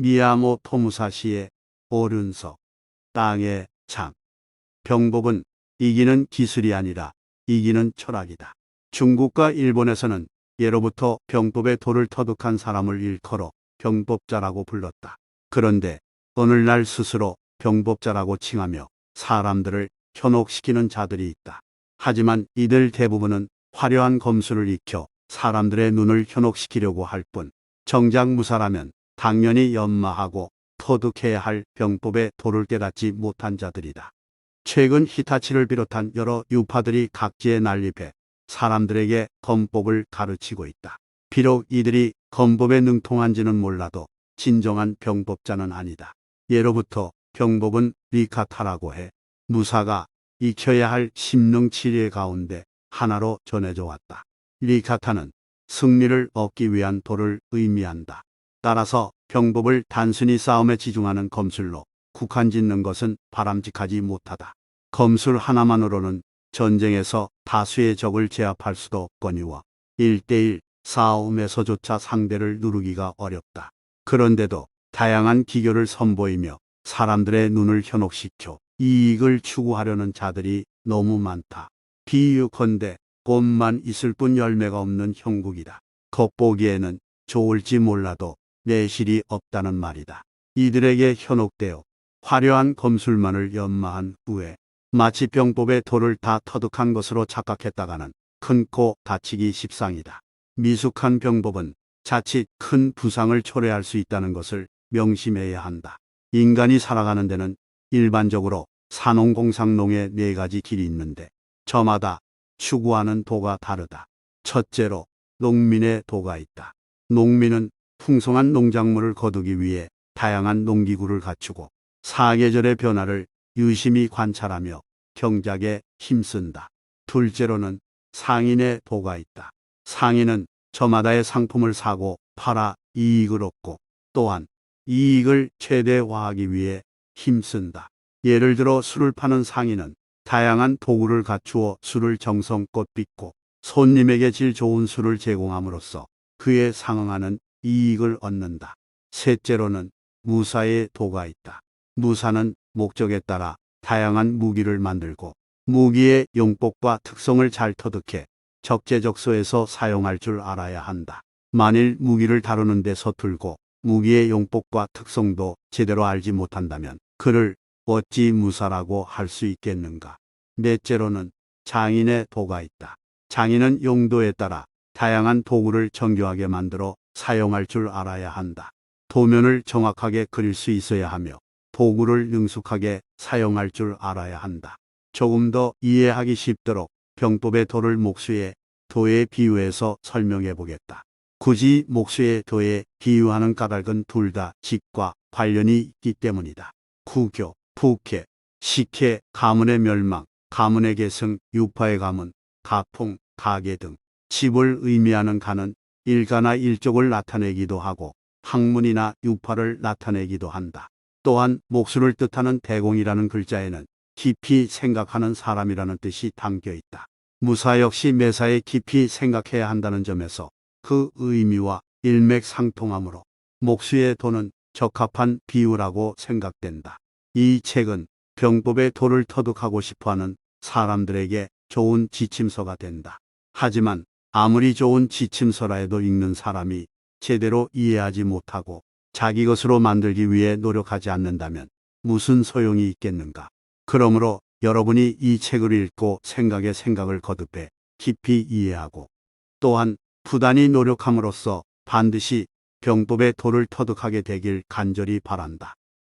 미야모 토무사시의 오륜석, 땅의 장. 병법은 이기는 기술이 아니라 이기는 철학이다. 중국과 일본에서는 예로부터 병법의 도를 터득한 사람을 일컬어 병법자라고 불렀다. 그런데 오늘날 스스로 병법자라고 칭하며 사람들을 현혹시키는 자들이 있다. 하지만 이들 대부분은 화려한 검술을 익혀 사람들의 눈을 현혹시키려고 할 뿐, 정작 무사라면 당연히 연마하고 터득해야 할 병법의 도를 깨닫지 못한 자들이다. 최근 히타치를 비롯한 여러 유파들이 각지에 난립해 사람들에게 검법을 가르치고 있다. 비록 이들이 검법에 능통한지는 몰라도 진정한 병법자는 아니다. 예로부터 병법은 리카타라고 해 무사가 익혀야 할 심능치리의 가운데 하나로 전해져 왔다. 리카타는 승리를 얻기 위한 도를 의미한다. 따라서 병법을 단순히 싸움에 지중하는 검술로 국한짓는 것은 바람직하지 못하다. 검술 하나만으로는 전쟁에서 다수의 적을 제압할 수도 없거니와 1대1 싸움에서조차 상대를 누르기가 어렵다. 그런데도 다양한 기교를 선보이며 사람들의 눈을 현혹시켜 이익을 추구하려는 자들이 너무 많다. 비유컨대 꽃만 있을 뿐 열매가 없는 형국이다. 겉보기에는 좋을지 몰라도 내실이 없다는 말이다. 이들에게 현혹되어 화려한 검술만을 연마한 후에 마치 병법의 도를 다 터득한 것으로 착각했다가는 큰코 다치기 십상이다. 미숙한 병법은 자칫 큰 부상을 초래할 수 있다는 것을 명심해야 한다. 인간이 살아가는 데는 일반적으로 산농공상농의 4가지 길이 있는데 저마다 추구하는 도가 다르다. 첫째로 농민의 도가 있다. 농민은 풍성한 농작물을 거두기 위해 다양한 농기구를 갖추고 사계절의 변화를 유심히 관찰하며 경작에 힘쓴다. 둘째로는 상인의 도가 있다. 상인은 저마다의 상품을 사고 팔아 이익을 얻고 또한 이익을 최대화하기 위해 힘쓴다. 예를 들어 술을 파는 상인은 다양한 도구를 갖추어 술을 정성껏 빚고 손님에게 질 좋은 술을 제공함으로써 그에 상응하는 이익을 얻는다. 셋째로는 무사의 도가 있다. 무사는 목적에 따라 다양한 무기를 만들고 무기의 용법과 특성을 잘 터득해 적재적소에서 사용할 줄 알아야 한다. 만일 무기를 다루는 데 서툴고 무기의 용법과 특성도 제대로 알지 못한다면 그를 어찌 무사라고 할 수 있겠는가. 넷째로는 장인의 도가 있다. 장인은 용도에 따라 다양한 도구를 정교하게 만들어 사용할 줄 알아야 한다. 도면을 정확하게 그릴 수 있어야 하며 도구를 능숙하게 사용할 줄 알아야 한다. 조금 더 이해하기 쉽도록 병법의 도를 목수의 도에 비유해서 설명해 보겠다. 굳이 목수의 도에 비유하는 까닭은 둘 다 직과 관련이 있기 때문이다. 구교, 북해, 식해, 가문의 멸망, 가문의 계승, 유파의 가문, 가풍, 가계 등 집을 의미하는 가는 일가나 일족을 나타내기도 하고 학문이나 유파를 나타내기도 한다. 또한 목수를 뜻하는 대공이라는 글자에는 깊이 생각하는 사람이라는 뜻이 담겨 있다. 무사 역시 매사에 깊이 생각해야 한다는 점에서 그 의미와 일맥상통하므로 목수의 도는 적합한 비유라고 생각된다. 이 책은 병법의 도를 터득하고 싶어하는 사람들에게 좋은 지침서가 된다. 하지만 아무리 좋은 지침서라 해도 읽는 사람이 제대로 이해하지 못하고 자기 것으로 만들기 위해 노력하지 않는다면 무슨 소용이 있겠는가. 그러므로 여러분이 이 책을 읽고 생각에 생각을 거듭해 깊이 이해하고 또한 부단히 노력함으로써 반드시 병법의 도를 터득하게 되길 간절히 바란다.